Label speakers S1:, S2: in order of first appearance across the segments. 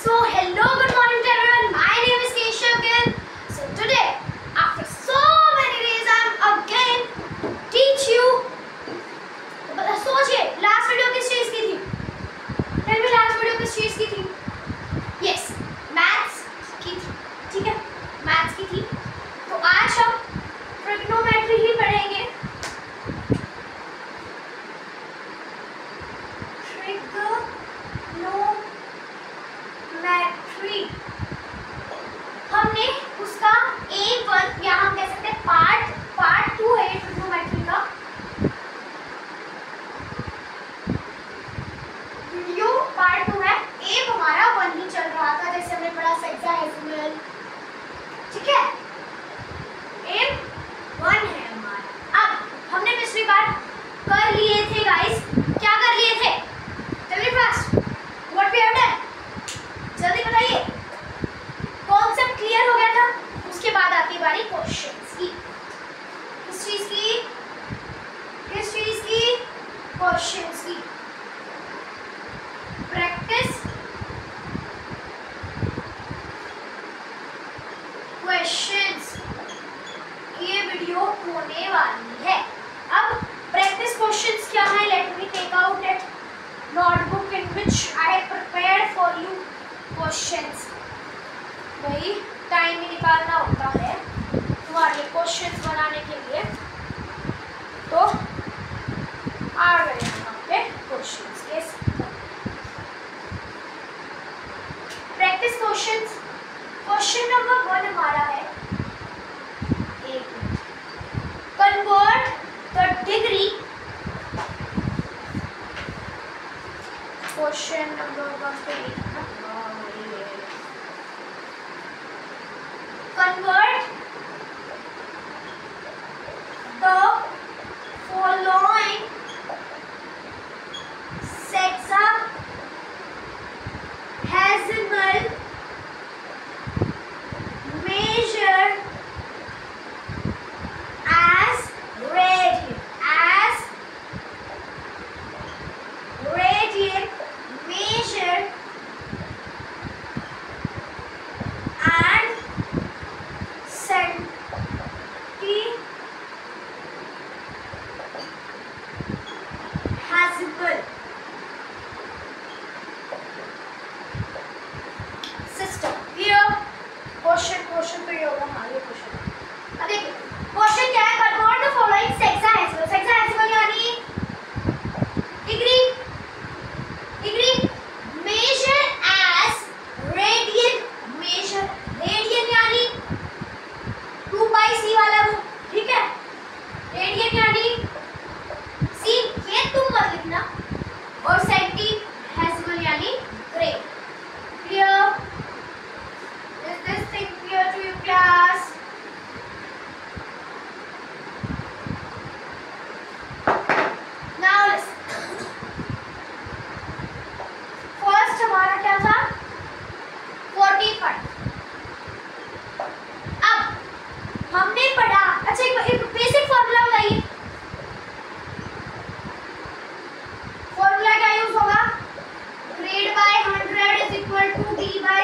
S1: So hello, good morning to everyone. My name is Keshav again. So today, after so many days, I'm again teach you. सोचिए last video किस चीज की थी? Tell me last video किस चीज की थी? यस, मैथ्स की थी. ठीक है, मैथ्स की थी. तो आज हम ट्रिग्नोमेट्री ही पढ़ेंगे. ट्रिग्नोमेट्री हमने उसका A1 या हम कह सकते हैं पार्ट 2 है ट्रिग्नोमेट्री का. वीडियो पार्ट 2 है. एक हमारा 1 ही चल रहा था, जैसे हमने पढ़ा हेक्साडेसिमल. ठीक है, एक 1 है हमारा. अब हमने पिछली बार कर लिए थे गाइस. क्या कर लिए थे? जल्दी fast. What we have done? जल्दी बताइए. कॉन्सेप्ट क्लियर हो गया था. उसके बाद आती है बारी क्वेश्चंस की. किस चीज की? किस चीज की? क्वेश्चंस की. प्रैक्टिस क्वेश्चंस ये वीडियो होने वाली है. अब प्रैक्टिस क्वेश्चंस क्या है? Let me take out it notebook in which I have prepared for you questions. भाई टाइम ही निकालना होता है तुम्हारे क्वेश्चंस बनाने के लिए. तो आ गए यहाँ पे क्वेश्चंस के प्रैक्टिस क्वेश्चंस. क्वेश्चन नंबर 1 हमारा है. Convert the degree. Question number 1 पे convert the following sexagesimal measure as radian measure and centihesimal system. Here question तो ये होगा. हाँ, ये क्वेश्चन. अब देखिए क्वेश्चन क्या है? कन्वर्ट द फॉलोइंग सेक्साहेसिमल यानी degree measure as radian. Radian यानी 2/c वाला वो. ठीक है, रेडियन यानी c, ये तुम मत लिखना. और सेंटीहेसिमल यानी grade. Clear? Is this thing clear to you, class? Now listen. First हमारा क्या था? 45. अब हमने पढ़ा. अच्छा, एक बेसिक फॉर्मूला बताइए. फॉर्मूला क्या यूज होगा? Grade by 100 is equal to b by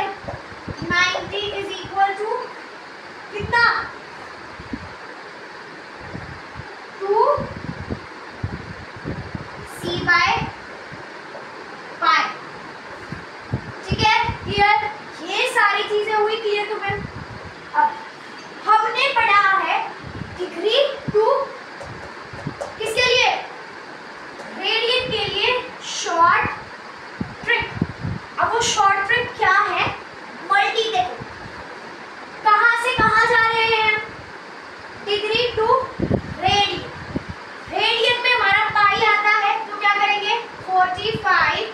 S1: 90 is equal to कितना? 2c bye 5. ठीक है, क्लियर? ये सारी चीजें हुई क्लियर तुम्हें. अब हमने पढ़ा है डिग्री टू किसके लिए? रेडियन के लिए शॉर्ट ट्रिक. अब वो शॉर्ट ट्रिक क्या है? मल्टी. देखो कहां से कहां जा रहे हैं? Degree two radian. रेडियन में हमारा पाई आता है, तो क्या करेंगे? 45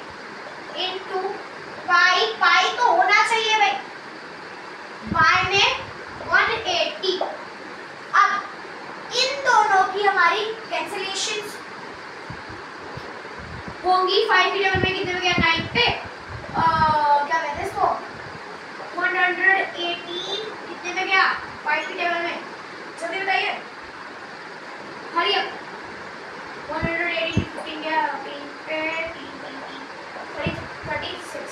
S1: इंटू पाई तो होना चाहिए भाई. बाय में 180. अब इन दोनों की हमारी कैंसिलेशन होंगी. 5 की टेबल में कितने में गया? 9 पे. क्या कहते हैं इसको? 118 कितने में गया? 5 की टेबल में. जल्दी बताइए, हरी अप. 118 15 गया. 3 पे 3 36.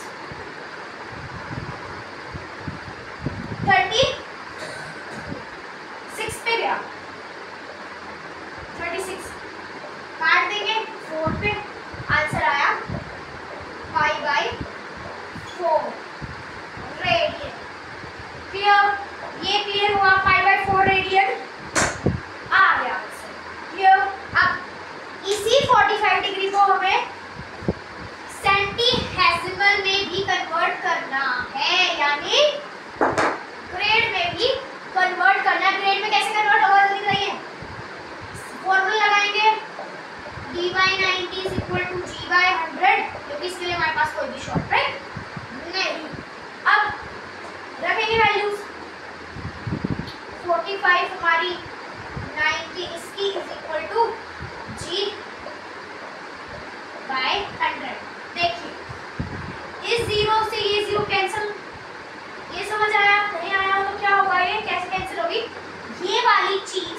S1: आंसर आया पाई/4 रेडियन। क्लियर? ये क्लियर हुआ, पाई/4 रेडियन आ गया आंसर। क्लियर? अब इसी 45 डिग्री को हमें सेंटीहेसिमल में भी कन्वर्ट करना है, यानी ग्रेड में भी कन्वर्ट करना है। ग्रेड में कैसे कन्वर्ट होगा जल्दी बताइए। फॉर्मूला लगाएंगे dy/90 = g/100, क्योंकि इसके लिए हमारे पास कोई भी शॉर्टकट नहीं। अब रखेंगे वैल्यूज 45 हमारी 90 इसकी = g/100। देखिए इस 0 से ये 0 कैंसिल, ये समझ आया? नहीं आया तो क्या होगा, ये कैसे कैंसिल होगी? ये वाली चीज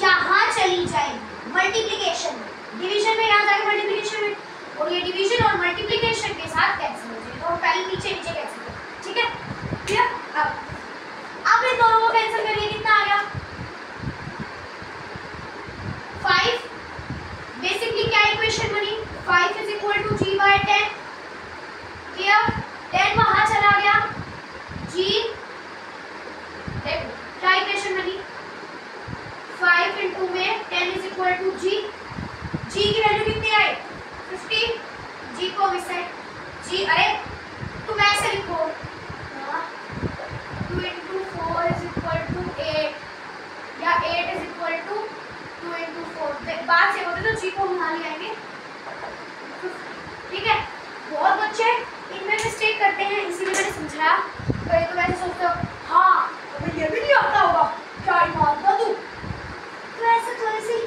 S1: यहाँ चली जाएगी मल्टीप्लिकेशन में, डिवीजन में यहाँ जाके मल्टीप्लिकेशन में, और ये डिवीजन और मल्टीप्लिकेशन के साथ कैंसिल हो जाएगी। तो पहले नीचे नीचे कैंसिल करें, ठीक है? क्लियर? अब इन दोनों को कैंसिल करिए, कितना आ गया? 5। बेसिकली क्या इक्वेशन बनी? 5 = g/10। क्लियर? 10 वहां चला गया, g देखो क्या इक्वेशन बनी? 5 × में 10 = g। g की वैल्यू कितनी आई? 50। g को इस साइड g, अरे तुम ऐसे लिखो 2 × 4 = 8 या 8 = 2 × 4। बात से होते तो g को वहां ले आएंगे, ठीक है? बहुत बच्चे इनमें मिस्टेक करते हैं, इसीलिए मैंने समझाया। कई तो वैसे सोचते हो हाँ तुम्हें ये भी नहीं आता होगा, क्या मानता तू? तो ऐसे थोड़ी सी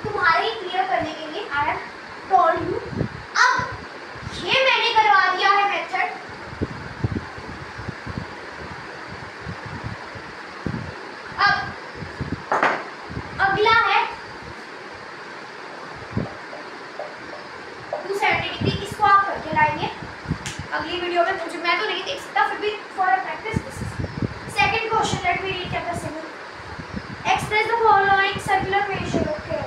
S1: तुम्हारे क्लियर करने के लिए आई हैव टोल्ड यू। अब ये मैंने करवा दिया है मेथड। अब अगला है 270 डिग्री, इसको आप करके लाएंगे अगली वीडियो में। मुझे मैं तो नहीं देख सकता, फिर भी for a practice this is second question. Let me read chapter 7। Express the following circular measure. Okay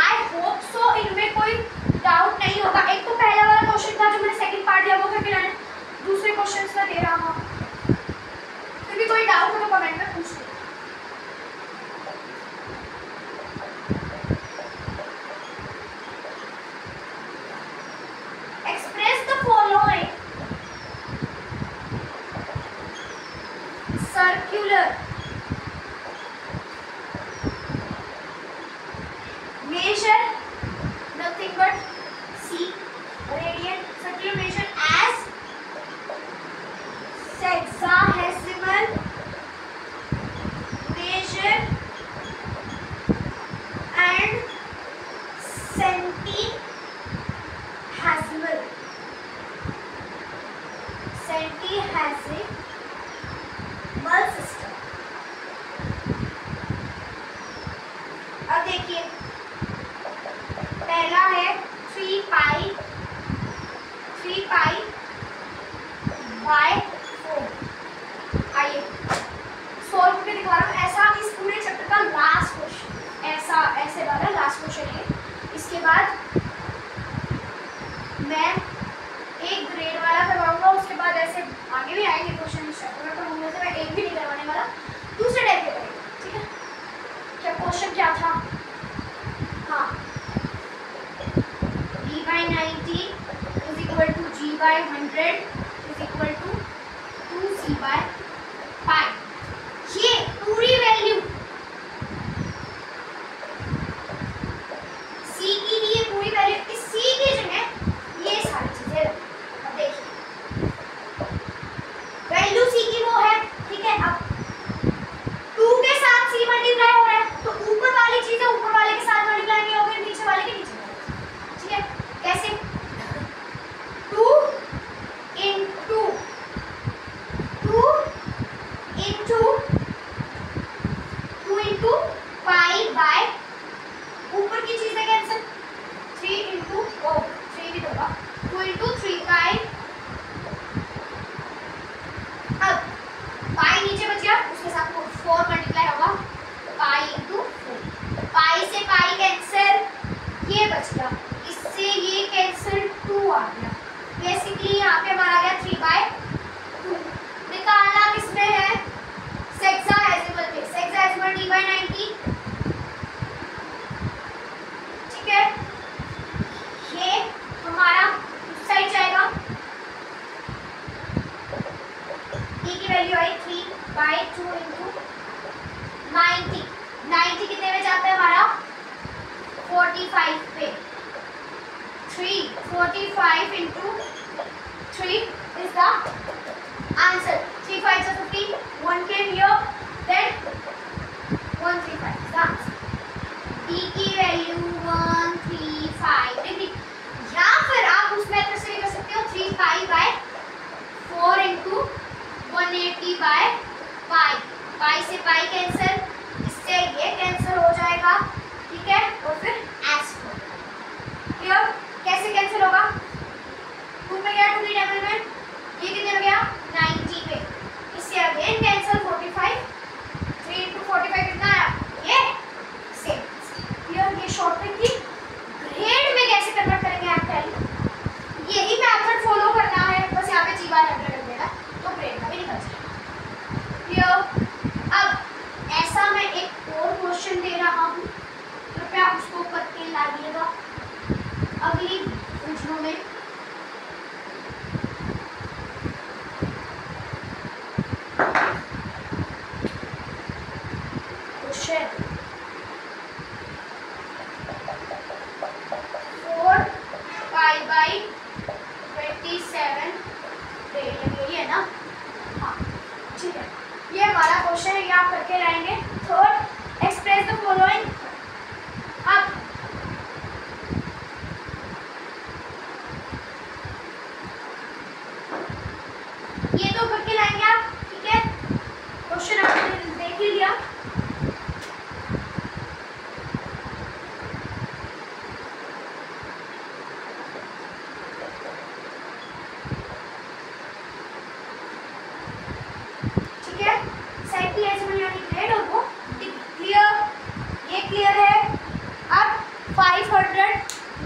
S1: I hope so इनमें कोई डाउट नहीं होगा। एक तो पहला वाला क्वेश्चन था जो मैंने सेकंड पार्ट दिया वो करके लाना, दूसरे क्वेश्चन का दे रहा हूँ। फिर भी कोई डाउट हो तो कमेंट में पूछ लो। Express the following circular measure nothing but c radian circular measure as sexagesimal measure and centihesimal system। अब देखिए पहला है 3π/4। आइए सॉल्व करके दिखा रहा हूँ। ऐसा इस पूरे चैप्टर का लास्ट क्वेश्चन, ऐसे वाला लास्ट क्वेश्चन है। इसके बाद मैं एक ग्रेड वाला करवाऊंगा, उसके बाद ऐसे आगे भी आएंगे क्वेश्चन इस चैप्टर में, तो उनमें से मैं एक भी नहीं करवाने वाला, दूसरे टाइप के करेंगे, ठीक है? क्या क्वेश्चन क्या था? हाँ, d/90 = g/100 = 2c/π। ये पूरी वैल्यू c की लिए पूरी वैल्यू, इस c की जगह ये सारी चीजें रखें। अब देखिए वैल्यू c की वो है, ठीक है? अब 2 के साथ c मल्टीप्लाई हो रहा है, तो ऊपर वाली चीजें ऊपर वाले के साथ मल्टीप्लाई नहीं होगी, नीचे वाले के नीचे, ठीक है? कैसे? 2 into π/, ऊपर की चीजें कैंसिल, 3 into 3 भी होगा, 2 into 3π बाई 2 इंटू 90। 90 कितने में जाता है हमारा? 45 पे। 345 into 3 is the answer. 3 5 are 15. 1 came here, then 135 is the answer. D की वैल्यू 135 डिग्री। या फिर आप उस मेथड से कर सकते हो 3 pi by 4 into 180 by pi. Pi से पाई कैंसिल, इससे ये कैंसिल हो जाएगा, ठीक है। और फिर S4 क्लियर। कैसे कैंसिल होगा? 2 में गया 2 की टेबल में, ये कितने में गया? 90 पे। इससे अगेन कैंसिल 45। 3 इंटू 45 कितना आया? ये सेम। क्लियर। ये शॉर्टकट थी। ग्रेड में कैसे कन्वर्ट करेंगे आप टेल, यही मेथड फॉलो करना है, बस यहाँ पे जी बार 100 कर देना तो ग्रेड का भी निकल जाएगा। क्लियर। अब ऐसा मैं एक और क्वेश्चन दे रहा हूँ, कृपया उसको करके लाइएगा अगली उलझनों में। क्वेश्चन 4 पाई बाई 27 यही है ना? हाँ ठीक है, ये हमारा क्वेश्चन है, ये आप करके लाएंगे। Third, express the following. अब ये तो करके लाएंगे आप, ठीक है। क्वेश्चन आपने देख ही लिया। क्लियर है। अब 500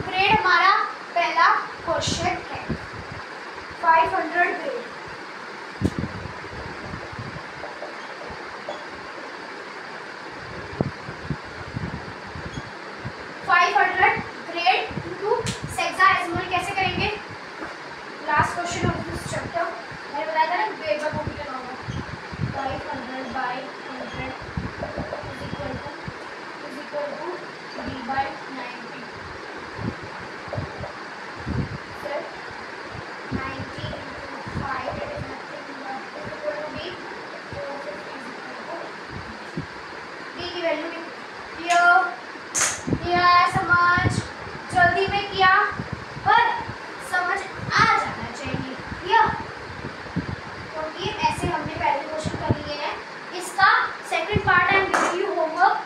S1: ग्रेड हमारा पहला क्वेश्चन है। 500 ग्रेड, कैसे करेंगे? Last question of this chapter मैंने बताया था ना, ग्रेड का कॉपी करना होगा। 500 by 100 is equal to d by 90। Sir, 90 into 5 it is nothing but equal to b। 450 b की वैल्यू किया समझ, जल्दी में किया पर समझ आ जाना चाहिए। क्योंकि ऐसे हमने पहले क्वेश्चन कर लिए हैं। इसका second part I am giving you homework.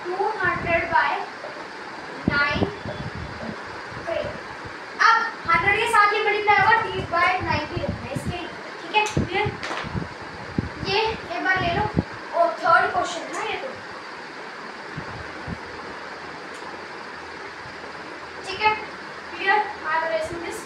S1: 200 by 9 grade. अब 100 के साथ ये मल्टीप्लाई होगा 30 बाय 90 रखना है इसके, ठीक है। क्लियर। ये एक बार ले लो, और थर्ड क्वेश्चन है ना ये, तो ठीक है। Clear. I am racing this.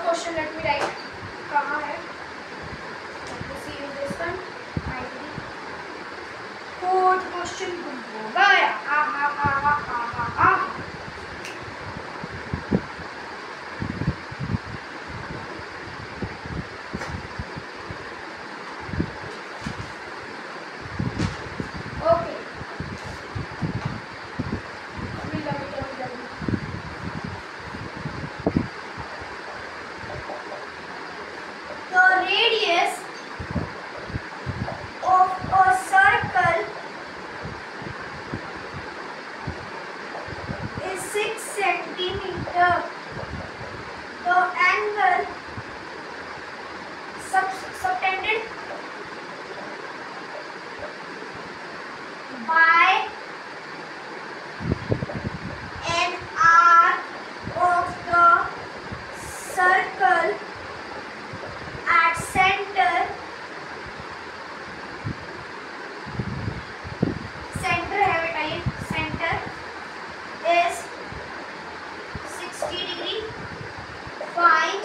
S1: Question let me right, कहाँ है? फोर्थ क्वेश्चन हो गया। Okay, radius of a circle is 6 centimeter. The angle subtended by an arc of the circle at center है बेटा, ये center is 60 degree. Find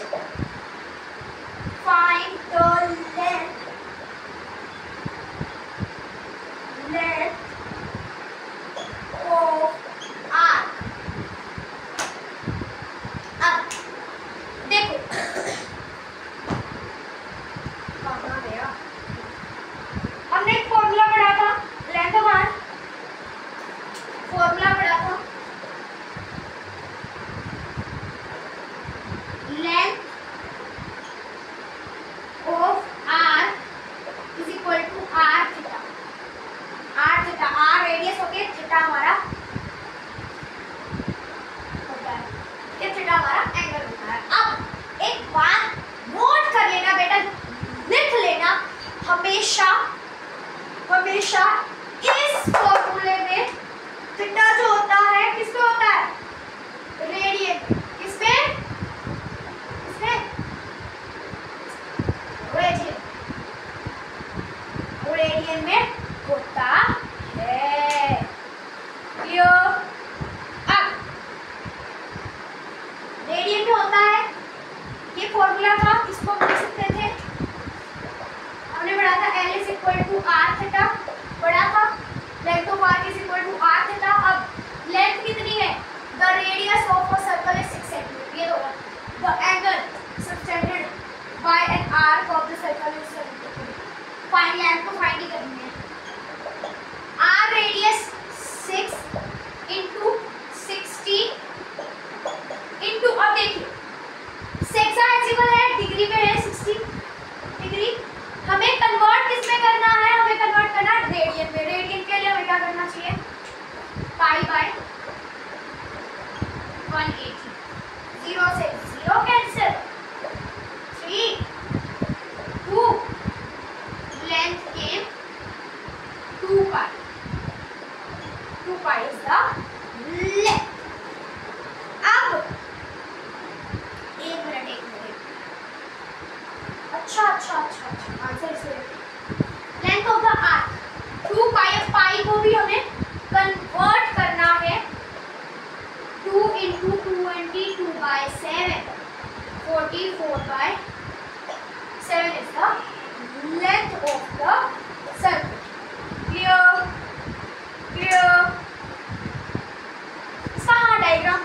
S1: find length तो find ही करनी है। आर रेडियस 6 इंटू 60 इंटू, अब देखिए सेक्साहेक्सिमल है, डिग्री में है 60 डिग्री, हमें कन्वर्ट किस में करना है, हमें कन्वर्ट करना है रेडियन में। रेडियन के लिए हमें क्या करना चाहिए, पाई बाय 180, 0 से 0 cancel, 3 2 length came 2 pi, 2 pi is the length. अब एक मिनट अच्छा आंसर इसे length of the arc 2 pi, pi को भी हमें कन्वर्ट करना है 2 into 22 by 7, 44 by 7 is the length of the circle. Clear clear. इसका हाँ डायग्राम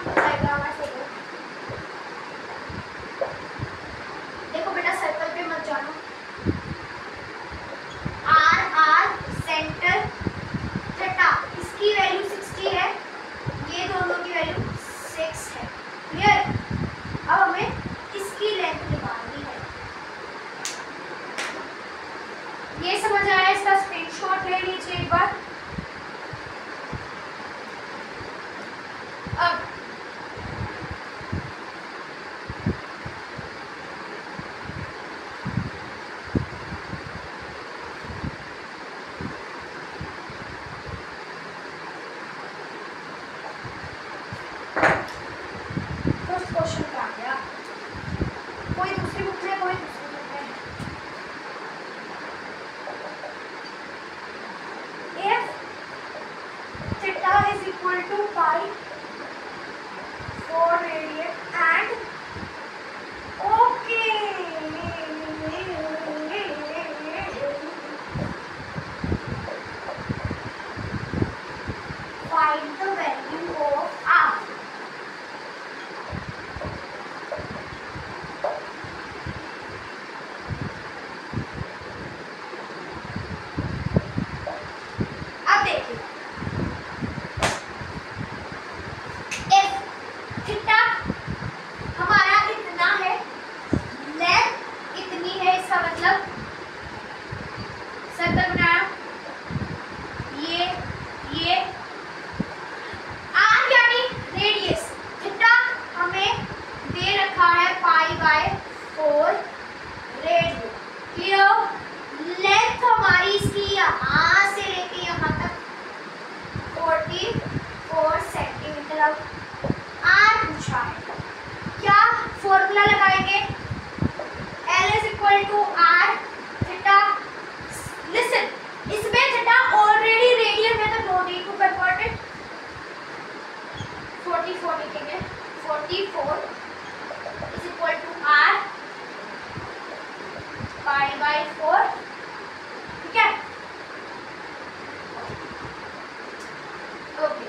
S1: ऐसे देखो बेटा, सर्कल पे मत जाना। आर सेंटर थीटा, इसकी वैल्यू 60 है, ये दोनों की वैल्यू 6 है। क्लियर। अब हमें इसकी लेंथ निकालनी है। ये समझ आया, इसका स्क्रीनशॉट ले लीजिए एक बार। अब क्वेश्चन क्या गया, कोई दूसरी बुक में, कोई दूसरी बुक में। If theta is equal to pi 4 radian and okay, find the value of r। अब देखिए, if थीटा हमारा इतना है, लेंथ इतनी है, इसका मतलब सर्कल बनाया, ये आर यानी रेडियस, थीटा हमें दे रखा है पाई बाय 4 रेडियन। क्लियर। लेंथ हमारी इसकी यहाँ से लेके यहाँ तक 44 सेंटीमीटर। अब आर पूछा है, क्या फॉर्मूला लगाएंगे, L is equal to r theta. Listen, इसमें थीटा ऑलरेडी रेडियन में, तो no need to convert it. 44 लिखेंगे, 44 is equal to r pi by 4। ठीक है, okay,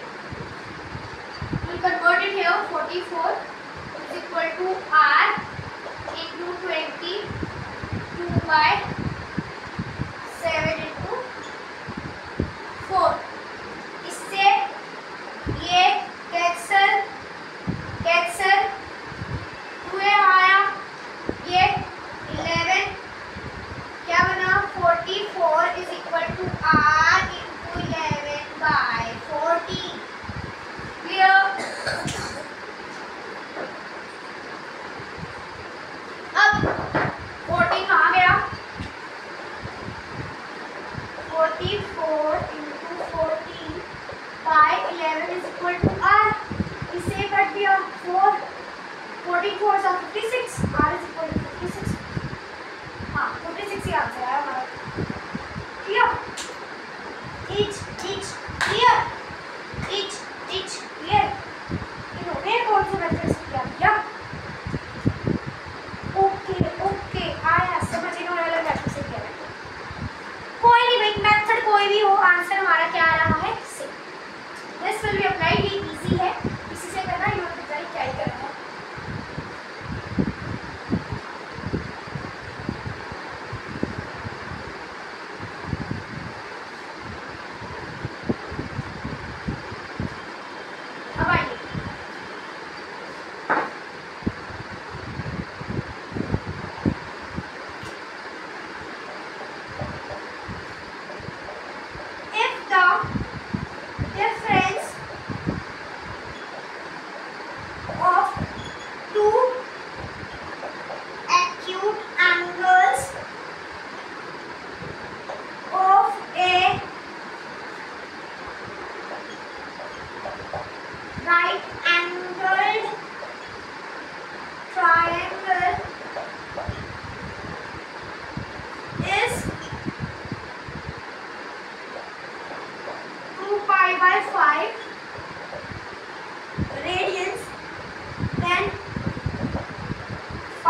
S1: we'll convert it here। 44 is equal to r into 20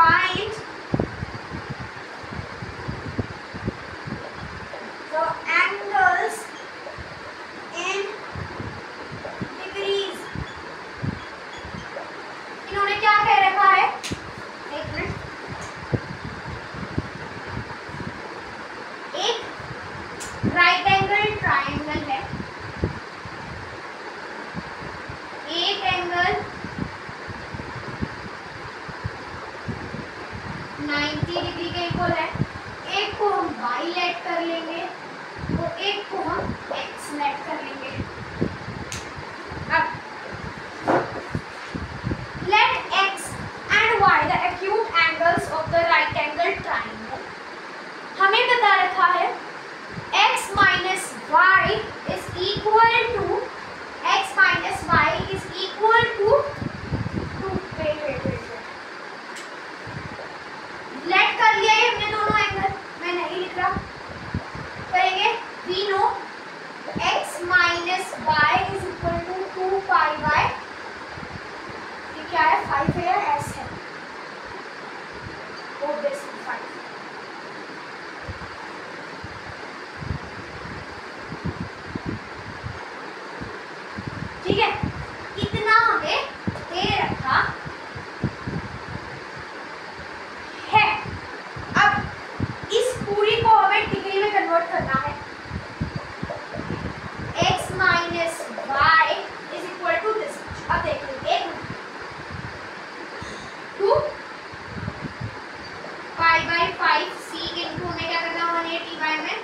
S1: find the angles in degrees। इन्होंने क्या कह रखा है, एक मिनट, एक राइट एंगल ट्राइंगल है, एक एंगल 90 डिग्री के इक्वल है, एक को हम y लेट कर लेंगे और एक को हम x लेट कर लेंगे। अब let x and y the acute angles of the right angle triangle। हमें बता रखा है x minus y is equal to late कर लिया है हमने दोनों एंगल, मैं नहीं लिख रहा, करेंगे we know x minus y is equal to 2 pi by, ये क्या है, 5 है या s है, obviously 5। ठीक है, इतना हमें दे रखा है। अब इस पूरी को हमें डिग्री में कन्वर्ट करना है। x minus y is equal to this. अब देखिए, एक 2 पाई बाई 5 सी इनटू हमें क्या करना है 180 बाई में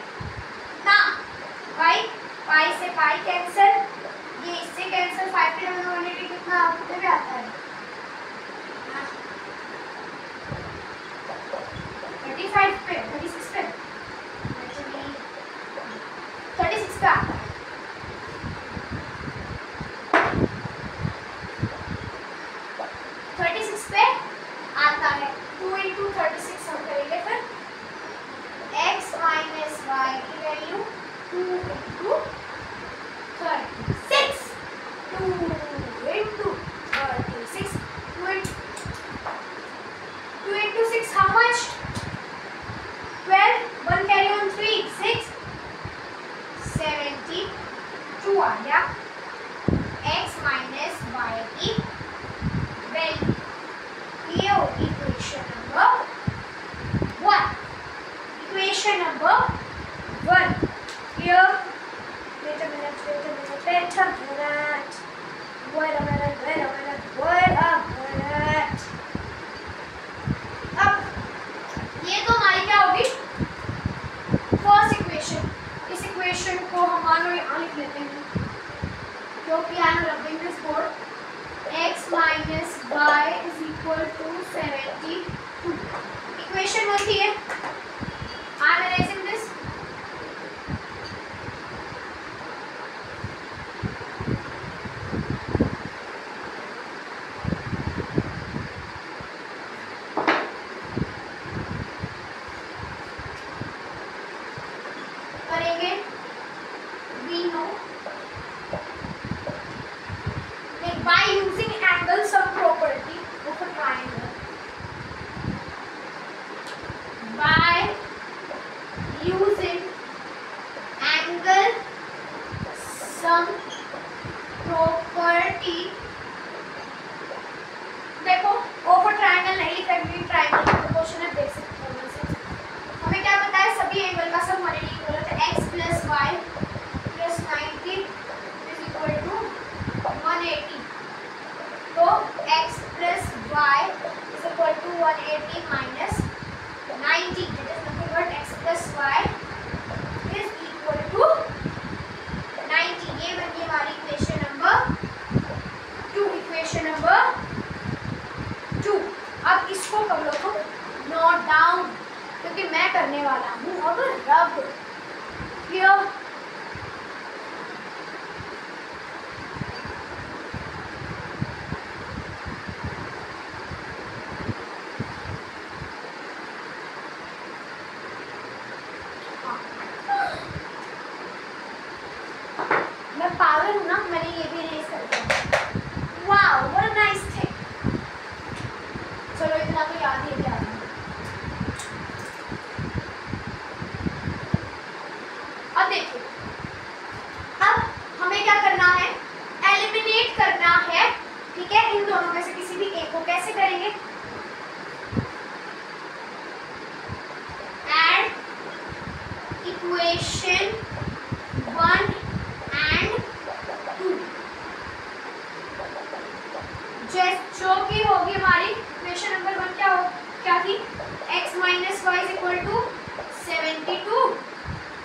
S1: ना पाई, पाई से पाई कैंसिल, ये इससे कैंसिल, 5 के नंबर 180 कितना आपके भी आता है 35 पे 36 पे 36 पे आता है। 36 पे आता है, 2 into 36 हम करेंगे, फिर x माइनस वाई की value 2 into 36, 2 into 36, 2 into 6 how much, 12, 1 carry on 3, 6, 72 आ गया x माइनस वाई की वैल्यू। ये होगी equation number 1, equation number 1। Here, wait a minute, wait a minute, wait a minute, wait a minute, wait a minute, wait a minute। अब ये तो हमारी क्या होगी, फर्स्ट इक्वेशन। इस इक्वेशन को हम मान लो यहाँ लिख लेते हैं, क्योंकि I am rubbing this board. x minus y is equal to 72। Equation 1 थी है, आई एम erasing this। करेंगे we know like by using angle sum property of a triangle, by using angle sum property। देखो of triangle नहीं लिखा है, triangle का question है, basic formula से हमें क्या पता है, सभी एंगल का सम 180 इक्वल होता है। x plus y plus 90 is equal to 180, तो x plus y is equal to 180 minus 90, that is nothing but x plus y is equal to 90। ये बन गई हमारी इक्वेशन नंबर 2, इक्वेशन नंबर 2। अब इसको कर लो तो नोट डाउन, क्योंकि मैं करने वाला हूँ अब रब। Here मैं पागल हूँ ना, मैंने ये भी रेस कर दिया। Wow what a nice thing. चलो इतना तो याद ही है। Minus y is equal to 72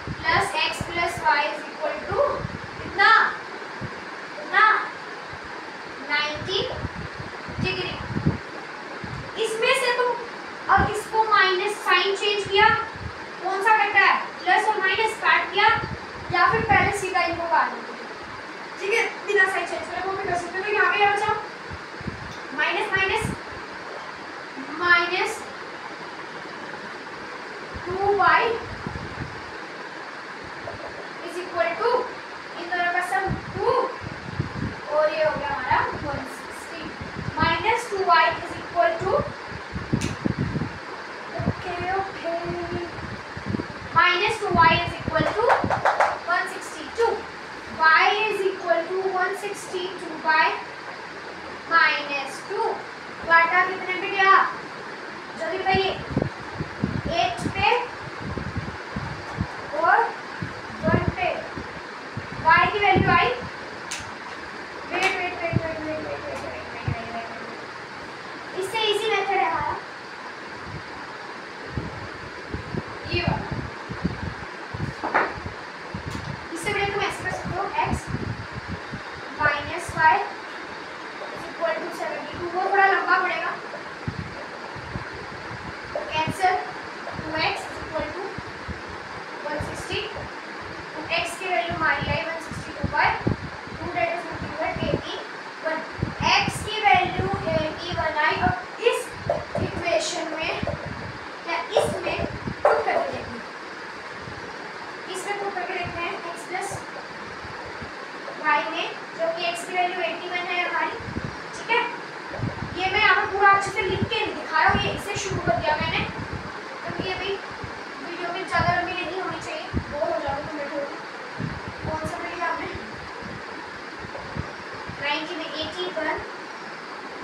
S1: plus x plus y is equal to कितना कितना 90 डिग्री। इसमें से तुम अब इसको माइनस साइन चेंज किया, कौन सा करता है प्लस और माइनस काट दिया, या फिर पहले सीधा इनको काट दो, ठीक है, बिना साइन चेंज करे वो भी कर सकते हो। तो यहाँ पे क्या बचा minus minus minus 2y is equal to इन दोनों का सम 2 और ये हो गया हमारा 160 minus 2y is equal to okay minus 2y is equal to 162 y is equal to 162 by minus 2 काटा कितने पे गया जल्दी बताइए 8 पे और 1 पे y की वैल्यू आई वेट इससे इजी मेथड है हमारा ये वाला। इससे बड़े तुम ऐसे कर सकते हो x minus y equal to 72 वो थोड़ा लंबा पड़ेगा तो कैंसिल 2x इक्वल टू 160 तो x की वैल्यू हमारी आई 162 by 2 that is nothing but 81 x की वैल्यू 81 आई। अब इस इक्वेशन में या इसमें पुट करके देखते हैं, इसमें पुट करके देखते हैं x प्लस y में जो कि x की वैल्यू 81 है हमारी, ठीक है। ये मैं यहाँ पर पूरा अच्छे से लिख के दिखा रहा हूँ, ये इससे शुरू कर दिया मैंने क्योंकि ये भी वीडियो में ज़्यादा लंबी नहीं होनी चाहिए, बोर हो जाओगे तुम बैठे हो। कौन सा पढ़ेगा आपने 90 में 81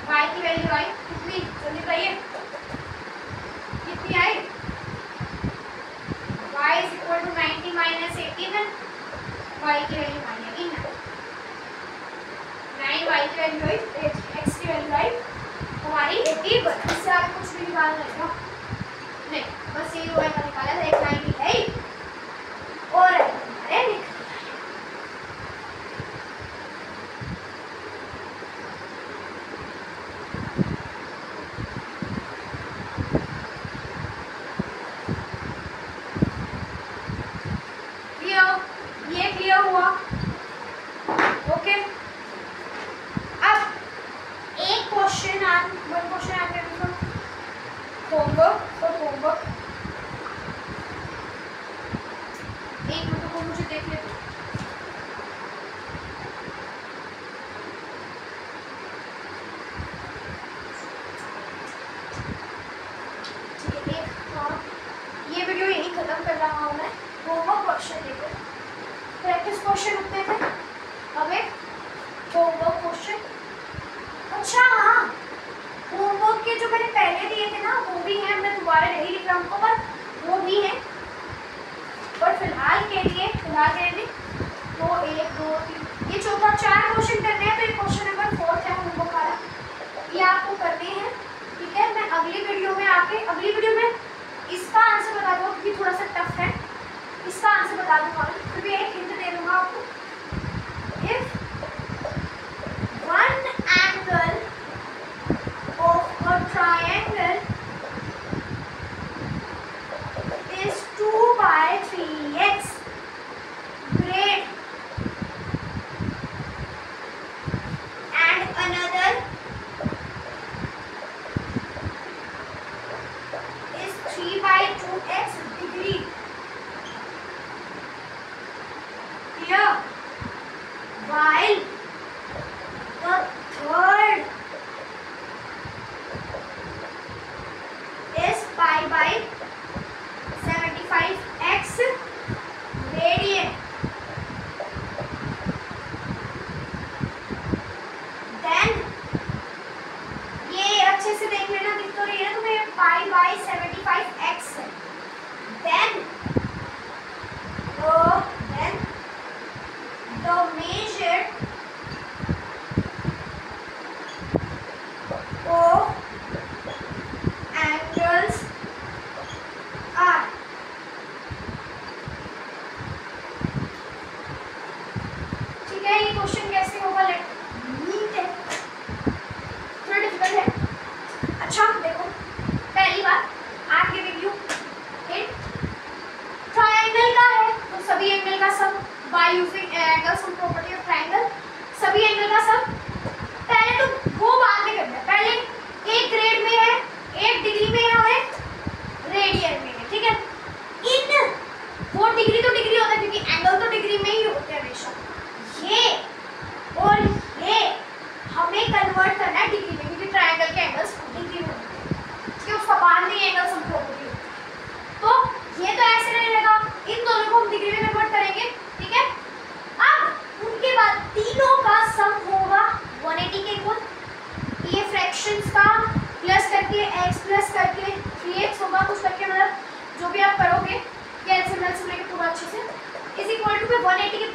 S1: y की वैल्यू आई कितनी जल्दी बताइए कितनी आई y is equal to 90 minus 81 y की वैल्यू आई 9 y की वैल्यू आई x की वैल्यू आई हमारी 81। इससे आगे कुछ भी निकालना है नहीं, बस ये जो है निकाला था एक लाइन ही है और हमारे निकल ये क्लियर हुआ ओके। अब एक क्वेश्चन आते हैं होमवर्क एक मिनट को मुझे देख लेते ठीक है। ये वीडियो यही खत्म कर रहा हूँ मैं। होमवर्क क्वेश्चन देखो, प्रैक्टिस क्वेश्चन उठते थे, अब एक होमवर्क क्वेश्चन। अच्छा हाँ, होमवर्क के जो मैंने पहले दिए थे ना वो भी हैं, मैं दोबारा नहीं लिख रहा हूँ उनको, पर वो भी हैं। पर फिलहाल के लिए तो 1 2 3 ये चौथा 4 क्वेश्चन करने हैं। तो ये क्वेश्चन नंबर 4 है होमवर्क वाला, ये आपको करने हैं, ठीक है। मैं अगली वीडियो में इसका आंसर बता दूँगा क्योंकि थोड़ा सा टफ है, इसका आंसर बता दूँगा। फिर भी एक हिंट दे दूँगा आपको, if one angle of a triangle is 2 by 3x grade and another is 3 by 2x degree. Here, while the third is pi by 75x radian, then ये अच्छे से देख लेना, दिख तो रही है ना तुम्हें pi by 75x, then the measure of angles angle sum property of triangle, सभी एंगल का सम। पहले तो वो बात में करना है, पहले एक ग्रेड में है, एक डिग्री में है और एक रेडियन में है, ठीक है। इन वो डिग्री तो डिग्री होता है क्योंकि एंगल तो डिग्री में ही होते हैं हमेशा। ये और ये हमें कन्वर्ट करना है डिग्री में, क्योंकि ट्रायंगल के एंगल्स डिग्री में होते हैं, ठीक है। उसका बाद में एंगल सम प्रॉपर्टी होती है। तो ये तो ऐसे रहेगा, इन दोनों को हम डिग्री में कन्वर्ट करेंगे, ठीक है। अब उनके बाद तीनों का सम होगा 180 के इक्वल। ये फ्रैक्शंस का प्लस करके x प्लस करके 3x होगा, कुछ करके मतलब जो भी आप करोगे कैलकुलेशन लेके पूरा अच्छे से इज इक्वल टू 180 के